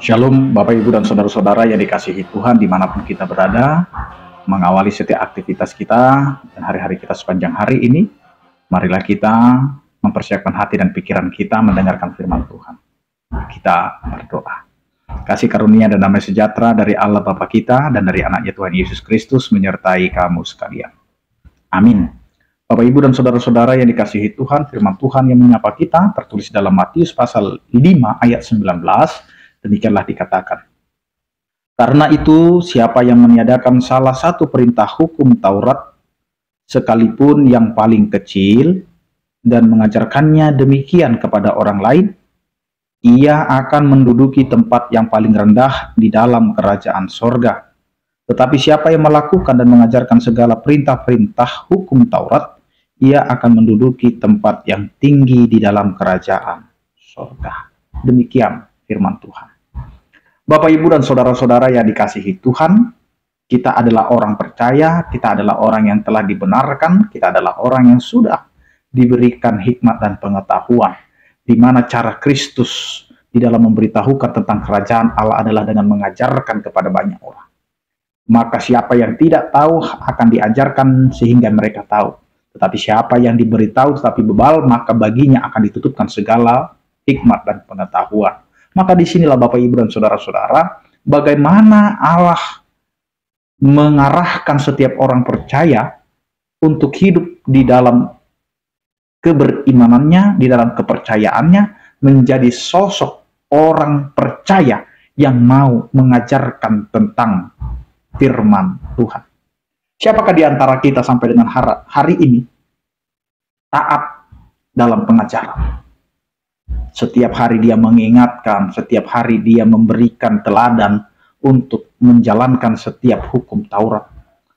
Shalom Bapak Ibu dan Saudara-saudara yang dikasihi Tuhan dimanapun kita berada. Mengawali setiap aktivitas kita dan hari-hari kita sepanjang hari ini, marilah kita mempersiapkan hati dan pikiran kita mendengarkan firman Tuhan. Kita berdoa. Kasih karunia dan damai sejahtera dari Allah Bapa kita dan dari anaknya Tuhan Yesus Kristus menyertai kamu sekalian. Amin. Bapak Ibu dan Saudara-saudara yang dikasihi Tuhan, firman Tuhan yang menyapa kita tertulis dalam Matius pasal 5 ayat 19. Demikianlah dikatakan, karena itu siapa yang meniadakan salah satu perintah hukum Taurat, sekalipun yang paling kecil, dan mengajarkannya demikian kepada orang lain, ia akan menduduki tempat yang paling rendah di dalam kerajaan sorga. Tetapi siapa yang melakukan dan mengajarkan segala perintah-perintah hukum Taurat, ia akan menduduki tempat yang tinggi di dalam kerajaan sorga. Demikian firman Tuhan. Bapak, Ibu, dan Saudara-saudara yang dikasihi Tuhan, kita adalah orang percaya, kita adalah orang yang telah dibenarkan, kita adalah orang yang sudah diberikan hikmat dan pengetahuan, di mana cara Kristus di dalam memberitahukan tentang kerajaan Allah adalah dengan mengajarkan kepada banyak orang. Maka siapa yang tidak tahu akan diajarkan sehingga mereka tahu. Tetapi siapa yang diberitahu tetapi bebal, maka baginya akan ditutupkan segala hikmat dan pengetahuan. Maka disinilah Bapak, Ibu, dan Saudara-saudara, bagaimana Allah mengarahkan setiap orang percaya untuk hidup di dalam keberimanannya, di dalam kepercayaannya, menjadi sosok orang percaya yang mau mengajarkan tentang firman Tuhan. Siapakah di antara kita sampai dengan hari ini taat dalam pengajaran? Setiap hari dia mengingatkan, setiap hari dia memberikan teladan untuk menjalankan setiap hukum Taurat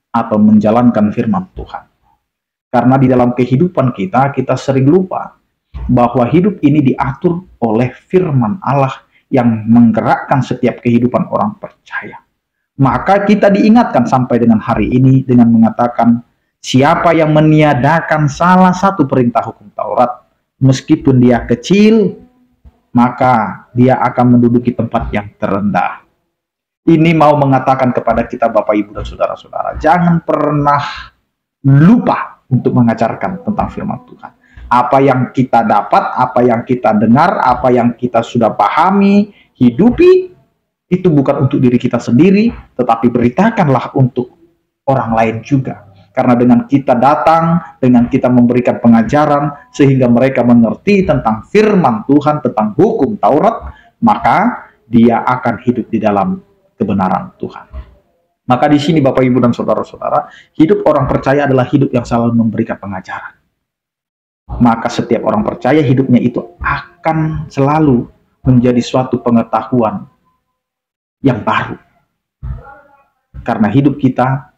atau menjalankan firman Tuhan. Karena di dalam kehidupan kita sering lupa bahwa hidup ini diatur oleh firman Allah yang menggerakkan setiap kehidupan orang percaya. Maka kita diingatkan sampai dengan hari ini dengan mengatakan, siapa yang meniadakan salah satu perintah hukum Taurat, meskipun dia kecil, maka dia akan menduduki tempat yang terendah. Ini mau mengatakan kepada kita Bapak, Ibu, dan Saudara-saudara, jangan pernah lupa untuk mengajarkan tentang firman Tuhan. Apa yang kita dapat, apa yang kita dengar, apa yang kita sudah pahami, hidupi, itu bukan untuk diri kita sendiri, tetapi beritakanlah untuk orang lain juga. Karena dengan kita datang, dengan kita memberikan pengajaran, sehingga mereka mengerti tentang firman Tuhan, tentang hukum Taurat, maka dia akan hidup di dalam kebenaran Tuhan. Maka di sini Bapak, Ibu, dan Saudara-saudara, hidup orang percaya adalah hidup yang selalu memberikan pengajaran. Maka setiap orang percaya hidupnya itu akan selalu menjadi suatu pengetahuan yang baru. Karena hidup kita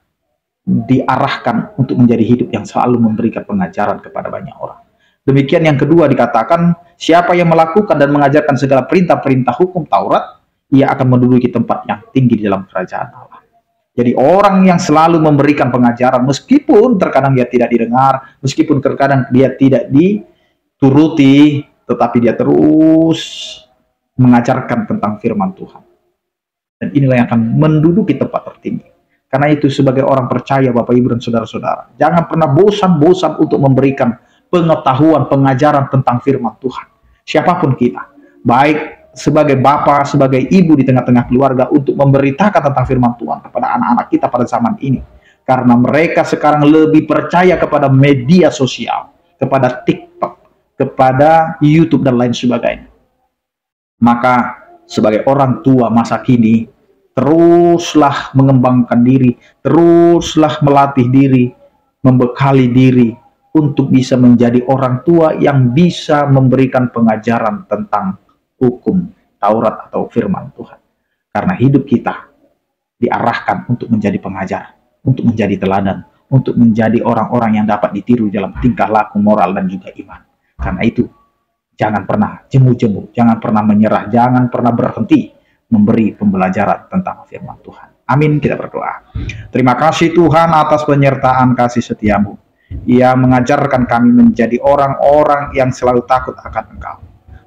diarahkan untuk menjadi hidup yang selalu memberikan pengajaran kepada banyak orang. Demikian yang kedua dikatakan, siapa yang melakukan dan mengajarkan segala perintah-perintah hukum Taurat, ia akan menduduki tempat yang tinggi di dalam kerajaan Allah. Jadi orang yang selalu memberikan pengajaran, meskipun terkadang dia tidak didengar, meskipun terkadang dia tidak dituruti, tetapi dia terus mengajarkan tentang firman Tuhan. Dan inilah yang akan menduduki tempat tertinggi. Karena itu sebagai orang percaya Bapak, Ibu, dan Saudara-saudara, jangan pernah bosan-bosan untuk memberikan pengetahuan, pengajaran tentang firman Tuhan. Siapapun kita, baik sebagai bapak, sebagai ibu di tengah-tengah keluarga, untuk memberitakan tentang firman Tuhan kepada anak-anak kita pada zaman ini. Karena mereka sekarang lebih percaya kepada media sosial, kepada TikTok, kepada YouTube, dan lain sebagainya. Maka sebagai orang tua masa kini, teruslah mengembangkan diri, teruslah melatih diri, membekali diri untuk bisa menjadi orang tua yang bisa memberikan pengajaran tentang hukum Taurat atau firman Tuhan. Karena hidup kita diarahkan untuk menjadi pengajar, untuk menjadi teladan, untuk menjadi orang-orang yang dapat ditiru dalam tingkah laku, moral, dan juga iman. Karena itu, jangan pernah jemu-jemu, jangan pernah menyerah, jangan pernah berhenti memberi pembelajaran tentang firman Tuhan. Amin, kita berdoa. Terima kasih Tuhan atas penyertaan kasih setiamu. Ia mengajarkan kami menjadi orang-orang yang selalu takut akan Engkau.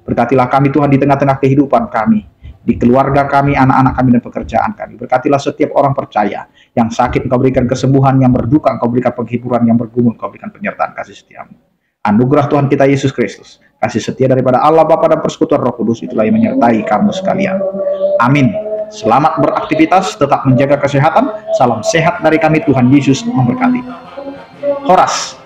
Berkatilah kami Tuhan di tengah-tengah kehidupan kami. di keluarga kami, anak-anak kami, dan pekerjaan kami. Berkatilah setiap orang percaya yang sakit, Engkau berikan kesembuhan, yang berduka Engkau berikan penghiburan, yang bergumul Engkau berikan penyertaan kasih setiamu. Anugerah Tuhan kita Yesus Kristus, kasih setia daripada Allah Bapa dan persekutuan Roh Kudus, itulah yang menyertai kamu sekalian. Amin. Selamat beraktivitas, tetap menjaga kesehatan. Salam sehat dari kami, Tuhan Yesus memberkati. Horas.